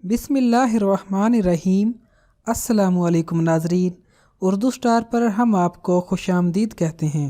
बिस्मिल्लाहिर्रहमानिर्रहीम। अस्सलामुअलैकुम नाज़रीन, उर्दू स्टार पर हम आपको खुशामदीद कहते हैं।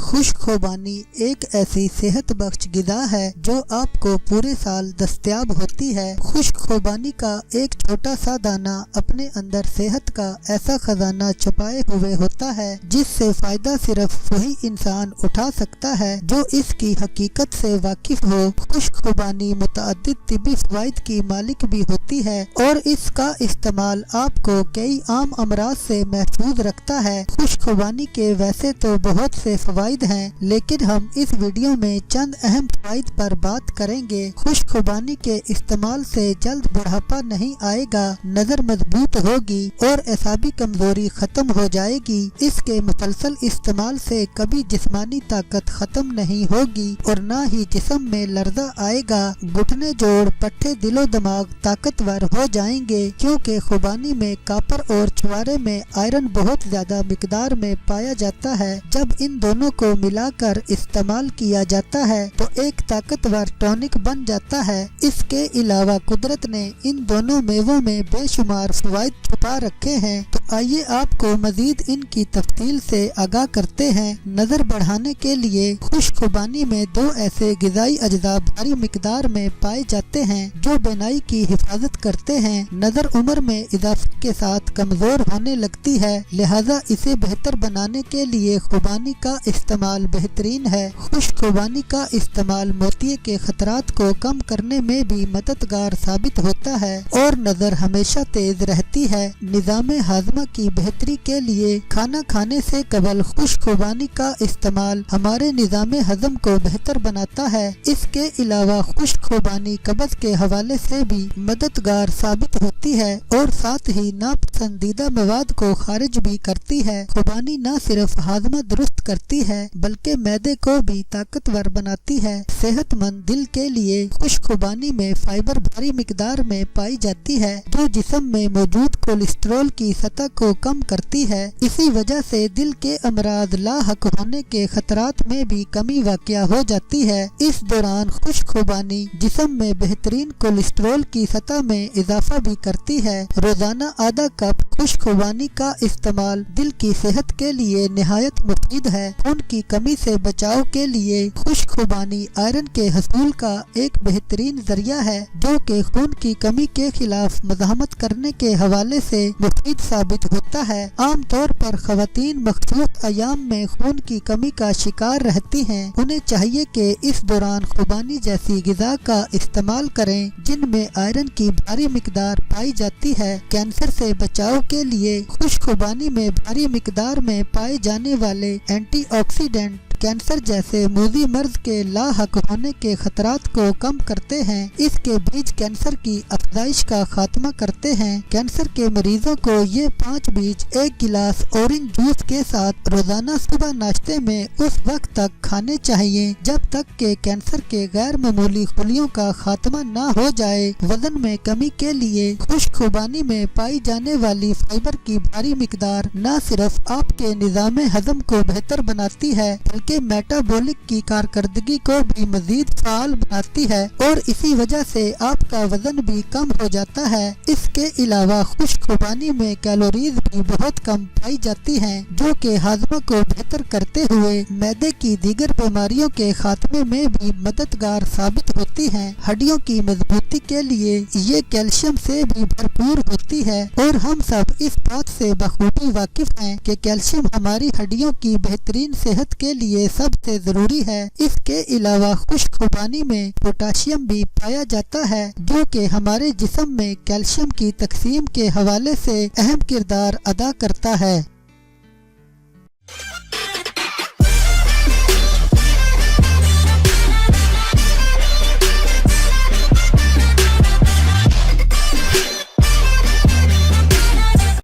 खुशखुबानी एक ऐसी सेहत बख्श ग़िज़ा है जो आपको पूरे साल दस्तयाब होती है। खुशखुबानी का एक छोटा सा दाना अपने अंदर सेहत का ऐसा खजाना छुपाए हुए होता है जिससे फ़ायदा सिर्फ वही इंसान उठा सकता है जो इसकी हकीकत से वाकिफ हो। खुशखुबानी मुतअद्दिद तिब्बी फ़वाइद की मालिक भी होती है और इसका इस्तेमाल आपको कई आम अमराज से महफूज रखता है। खुशखुबानी के वैसे तो बहुत से फ़वाइद हैं, लेकिन हम इस वीडियो में चंद अहम फ़वाइद पर बात करेंगे। खुशखुबानी के इस्तेमाल से जल्द बुढ़ापा नहीं आएगा, नज़र मजबूत होगी और एसाबी कमजोरी खत्म हो जाएगी। इसके मुसलसल इस्तेमाल से कभी जिस्मानी ताकत खत्म नहीं होगी और न ही जिस्म में लर्जा आएगा। घुटने, जोड़, पट्टे, दिलो दिमाग ताकतवर हो जाएंगे क्योंकि खुबानी में कापर और छुआरे में आयरन बहुत ज्यादा मिकदार में पाया जाता है। जब इन दोनों को मिलाकर इस्तेमाल किया जाता है तो एक ताकतवर टॉनिक बन जाता है। इसके अलावा कुदरत ने इन दोनों मेवों में बेशुमार फ़वाइद छुपा रखे हैं, तो आइए आपको मजीद इनकी तफसील से आगाह करते हैं। नजर बढ़ाने के लिए खुशखुबानी में दो ऐसे ग़िज़ाई अज्जा भारी मिकदार में पाए जाते हैं जो बीनाई की हिफाजत करते हैं। नजर उम्र में इजाफे के साथ कमजोर होने लगती है, लिहाजा इसे बेहतर बनाने के लिए खुबानी का इस्तेमाल बेहतरीन है। खुशखुबानी का इस्तेमाल मोतिये के खतरात को कम करने में भी मददगार साबित होता है और नजर हमेशा तेज रहती है। निज़ाम हाजमा की बेहतरी के लिए खाना खाने से कबल खुशखुबानी का इस्तेमाल हमारे निज़ाम हजम को बेहतर बनाता है। इसके अलावा खुशखुबानी कब्ज़ के हवाले से भी मददगार साबित होती है और साथ ही नापसंदीदा मवाद को खारिज भी करती है। खुबानी न सिर्फ हाजमा दुरुस्त करती है बल्कि मैदे को भी ताकतवर बनाती है। सेहतमंद दिल के लिए खुशखुबानी में फाइबर भारी मिकदार में पाई जाती है जो जिस्म में मौजूद कोलेस्ट्रॉल की सतह को कम करती है। इसी वजह से दिल के अमराज लाहक होने के खतरात में भी कमी वाक़या हो जाती है। इस दौरान खुशखुबानी जिस्म में बेहतरीन कोलेस्ट्रॉल की सतह में इजाफा भी करती है। रोजाना आधा कप खुशखुबानी का इस्तेमाल दिल की सेहत के लिए निहायत मुफीद है। खून की कमी से बचाव के लिए खुशखुबानी आयरन के हसूल का एक बेहतरीन जरिया है जो कि खून की कमी के खिलाफ मज़ाहमत करने के हवाले से मुफीद साबित होता है। आम तौर पर ख़वातीन मखसूस अयाम में खून की कमी का शिकार रहती हैं। उन्हें चाहिए कि इस दौरान खुबानी जैसी ग़िज़ा का इस्तेमाल करें जिनमें आयरन की भारी मिकदार पाई जाती है। कैंसर से बचाव के लिए खुशखुबानी में भारी मिकदार में पाए जाने वाले एंटीऑक्सीडेंट कैंसर जैसे मूजी मर्ज के लाहक होने के खतरात को कम करते हैं। इसके बीज कैंसर की अफजाइश का खात्मा करते हैं। कैंसर के मरीजों को ये 5 बीज एक गिलास ऑरेंज जूस के साथ रोजाना सुबह नाश्ते में उस वक्त तक खाने चाहिए जब तक के कैंसर के गैर मामूली खुलियों का खात्मा न हो जाए। वजन में कमी के लिए खुशखुबानी में पाई जाने वाली फाइबर की भारी मिकदार न सिर्फ आपके निज़ाम हजम को बेहतर बनाती है बल्कि मेटाबॉलिक की कारकर्दगी को भी मजीद फाल बनाती है और इसी वजह से आपका वजन भी कम हो जाता है। इसके अलावा खुशखुबानी में कैलोरीज भी बहुत कम पाई जाती हैं जो कि हाजमा को बेहतर करते हुए मैदे की दीगर बीमारियों के खात्मे में भी मददगार साबित होती हैं। हड्डियों की मजबूती के लिए ये कैल्शियम से भी भरपूर होती है और हम सब इस बात से बखूबी वाकिफ हैं कि कैल्शियम हमारी हड्डियों की बेहतरीन सेहत के लिए सबसे जरूरी है। इसके अलावा खुशखुबानी में पोटाशियम भी पाया जाता है जो कि हमारे जिस्म में कैल्शियम की तकसीम के हवाले से अहम किरदार अदा करता है।